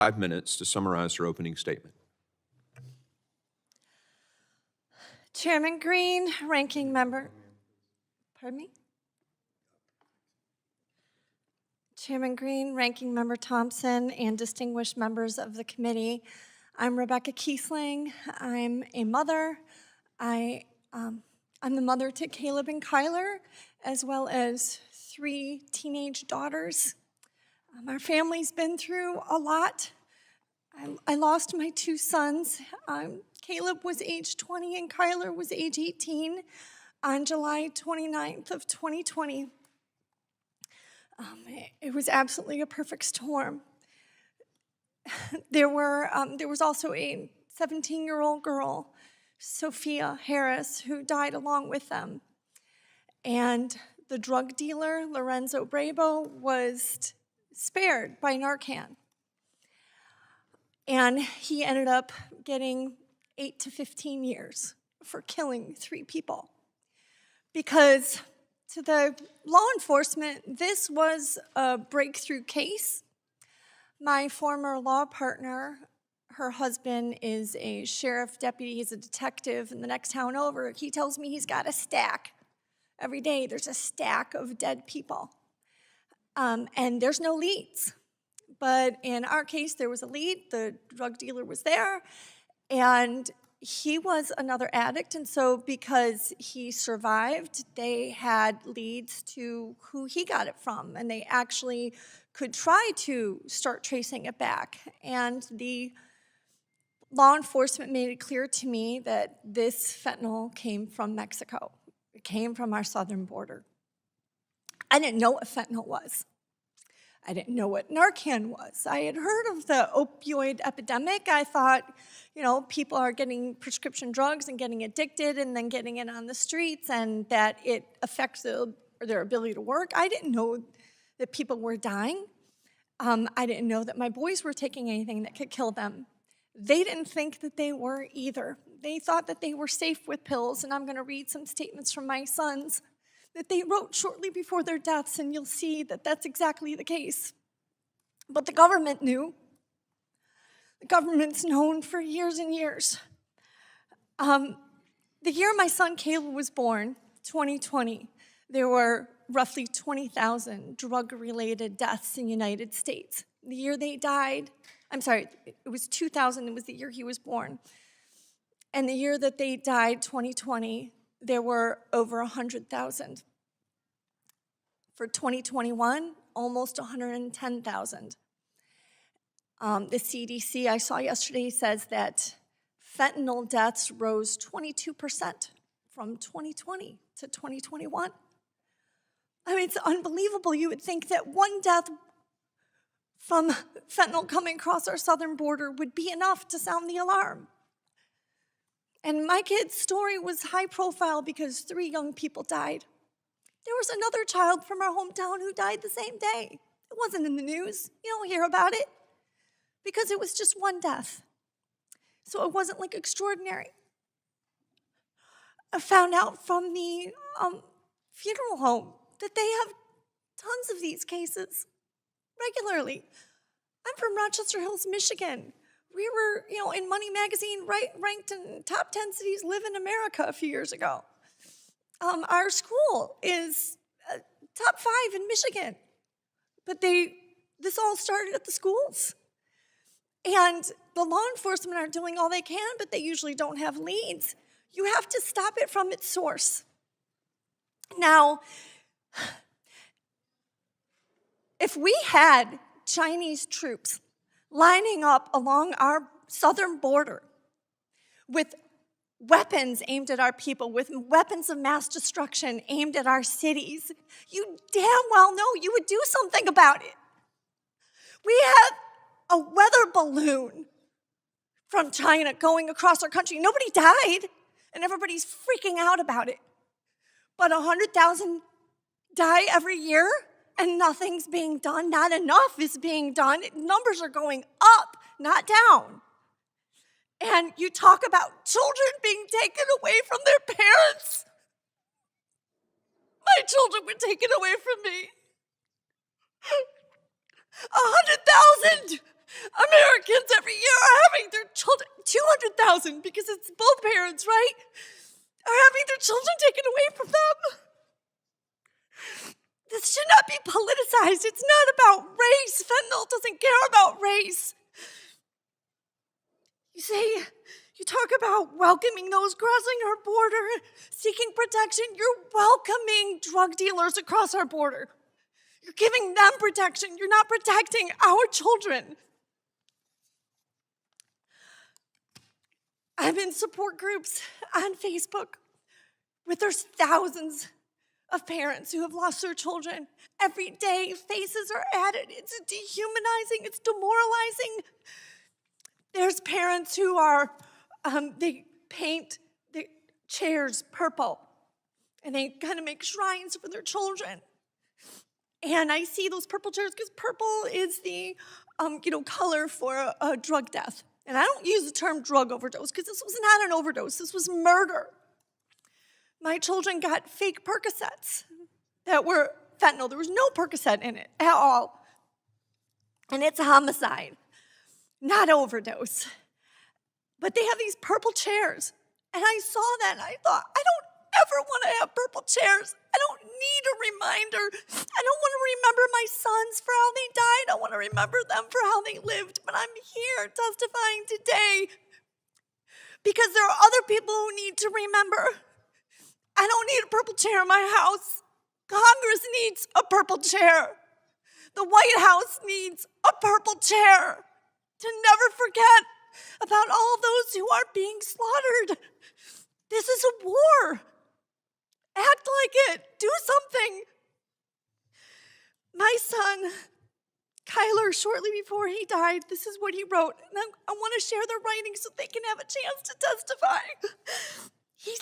5 minutes to summarize her opening statement. Chairman Green, Ranking Member, pardon me? Chairman Green, Ranking Member Thompson, and distinguished members of the committee, I'm Rebecca Kiessling. I'm a mother. I'm the mother to Caleb and Kyler, as well as 3 teenage daughters. Our family's been through a lot. I lost my 2 sons. Caleb was age 20 and Kyler was age 18 on July 29th of 2020. It was absolutely a perfect storm. There was also a 17-year-old girl, Sophia Harris, who died along with them. And the drug dealer, Lorenzo Brabo, was spared by Narcan. And he ended up getting 8 to 15 years for killing 3 people. Because to the law enforcement, this was a breakthrough case. My former law partner, her husband is a sheriff deputy, he's a detective in the next town over. He tells me he's got a stack. Every day there's a stack of dead people. And there's no leads. But in our case, there was a lead. The drug dealer was there, and he was another addict. And so because he survived, they had leads to who he got it from, and they actually could try to start tracing it back. And the law enforcement made it clear to me that this fentanyl came from Mexico. It came from our southern border. I didn't know what fentanyl was. I didn't know what Narcan was. I had heard of the opioid epidemic. I thought, people are getting prescription drugs and getting addicted and then getting it on the streets and that it affects their ability to work. I didn't know that people were dying. I didn't know that my boys were taking anything that could kill them. They didn't think that they were either. They thought that they were safe with pills, and I'm going to read some statements from my sons that they wrote shortly before their deaths, and you'll see that that's exactly the case. But the government knew. The government's known for years and years. The year my son Caleb was born, 2020, there were roughly 20,000 drug-related deaths in the United States. The year they died, it was 2000, it was the year he was born. And the year that they died, 2020, there were over 100,000. For 2021, almost 110,000. The CDC I saw yesterday says that fentanyl deaths rose 22% from 2020 to 2021. I mean, it's unbelievable. You would think that one death from fentanyl coming across our southern border would be enough to sound the alarm. And my kid's story was high profile because 3 young people died. There was another child from our hometown who died the same day. It wasn't in the news. You don't hear about it because it was just one death. So it wasn't like extraordinary. I found out from the funeral home that they have tons of these cases regularly. I'm from Rochester Hills, Michigan. We were, in Money Magazine, ranked in top 10 cities live in America a few years ago. Our school is top 5 in Michigan. But this all started at the schools. And the law enforcement are doing all they can, but they usually don't have leads. You have to stop it from its source. Now, if we had Chinese troops lining up along our southern border with weapons aimed at our people, with weapons of mass destruction aimed at our cities, you damn well know you would do something about it. We have a weather balloon from China going across our country. Nobody died, and everybody's freaking out about it. But 100,000 die every year, and nothing's being done. Not enough is being done. Numbers are going up, not down. And you talk about children being taken away from their parents. My children were taken away from me. 100,000 Americans every year are having their children, 200,000 because it's both parents, right? Are having their children taken away from them. This should not be politicized. It's not about race. Fentanyl doesn't care about race. You talk about welcoming those crossing our border, seeking protection. You're welcoming drug dealers across our border. You're giving them protection. You're not protecting our children. I'm in support groups on Facebook where there's thousands of parents who have lost their children. Every day, faces are added. It's dehumanizing. It's demoralizing. There's parents who are, they paint the chairs purple, and they kind of make shrines for their children. And I see those purple chairs because purple is the, color for a drug death. And I don't use the term drug overdose because this was not an overdose. This was murder. My children got fake Percocets that were fentanyl. There was no Percocet in it at all. And it's a homicide, not overdose. But they have these purple chairs. And I saw that and I thought, I don't ever want to have purple chairs. I don't need a reminder. I don't want to remember my sons for how they died. I want to remember them for how they lived. But I'm here testifying today because there are other people who need to remember. I don't need a purple chair in my house. Congress needs a purple chair. The White House needs a purple chair to never forget about all those who are being slaughtered. This is a war. Act like it. Do something. My son, Kyler, shortly before he died, this is what he wrote. And I want to share their writing so they can have a chance to testify. He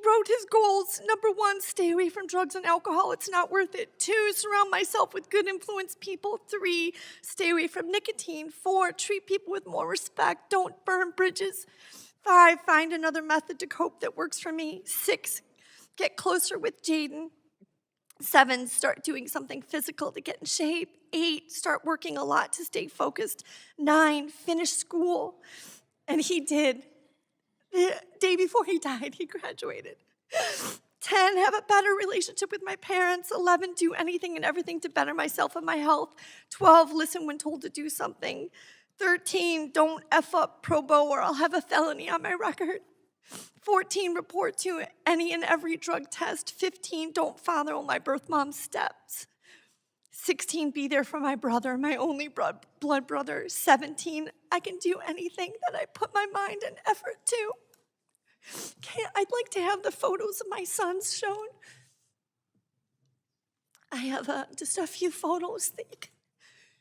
wrote his goals. Number 1, stay away from drugs and alcohol. It's not worth it. 2, surround myself with good influence people. 3, stay away from nicotine. 4, treat people with more respect. Don't burn bridges. 5, find another method to cope that works for me. 6, get closer with Jaden. 7, start doing something physical to get in shape. 8, start working a lot to stay focused. 9, finish school. And he did. The day before he died, he graduated. 10, have a better relationship with my parents. 11, do anything and everything to better myself and my health. 12, listen when told to do something. 13, don't F up pro bono or I'll have a felony on my record. 14, report to any and every drug test. 15, don't follow my birth mom's steps. 16, be there for my brother, my only blood brother. 17, I can do anything that I put my mind and effort to. I'd like to have the photos of my sons shown. I have just a few photos that you can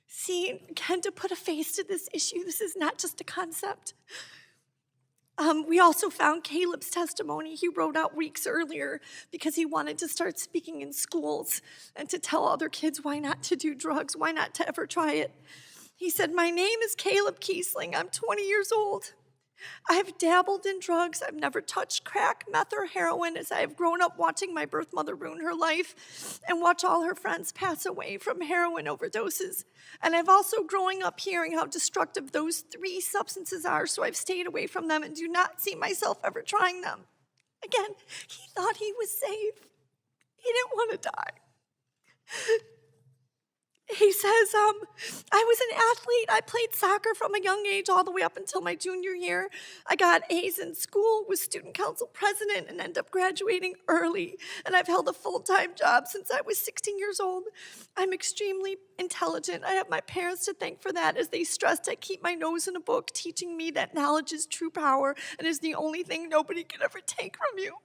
see, again, to put a face to this issue. This is not just a concept. We also found Caleb's testimony he wrote out weeks earlier because he wanted to start speaking in schools and to tell other kids why not to do drugs, why not to ever try it. He said, my name is Caleb Kiessling. I'm 20 years old. I have dabbled in drugs. I've never touched crack, meth, or heroin as I have grown up watching my birth mother ruin her life and watch all her friends pass away from heroin overdoses. And I've also growing up hearing how destructive those 3 substances are, so I've stayed away from them and do not see myself ever trying them. Again, he thought he was safe. He didn't want to die. He says, I was an athlete. I played soccer from a young age all the way up until my junior year. I got A's in school, was student council president, and ended up graduating early. And I've held a full-time job since I was 16 years old. I'm extremely intelligent. I have my parents to thank for that, as they stressed I keep my nose in a book, teaching me that knowledge is true power and is the only thing nobody can ever take from you.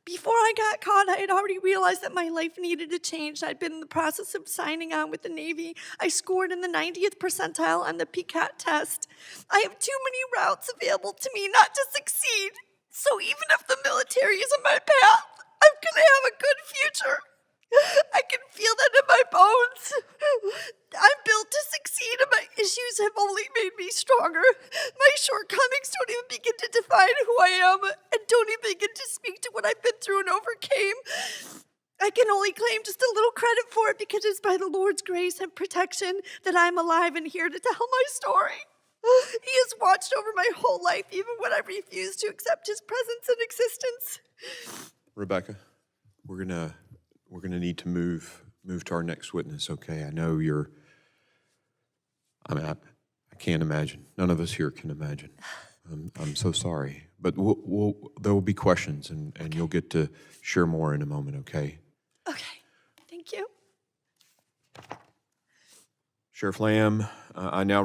Before I got caught, I had already realized that my life needed to change. I'd been in the process of signing on with the Navy. I scored in the 90th percentile on the PCAT test. I have too many routes available to me not to succeed. So even if the military is in my path, I'm going to have a good future. I can feel that in my bones. I'm built to succeed, and my issues have only made me stronger. My shortcomings don't even begin to define who I am, and don't even begin to speak to what I've been through and overcame. I can only claim just a little credit for it because it's by the Lord's grace and protection that I'm alive and here to tell my story. He has watched over my whole life, even when I refused to accept his presence and existence. Rebecca, we're gonna need to move to our next witness, okay? I know you're, I can't imagine. None of us here can imagine. I'm so sorry. But there will be questions, and you'll get to share more in a moment, okay? Okay, thank you. Sheriff Lamb, I now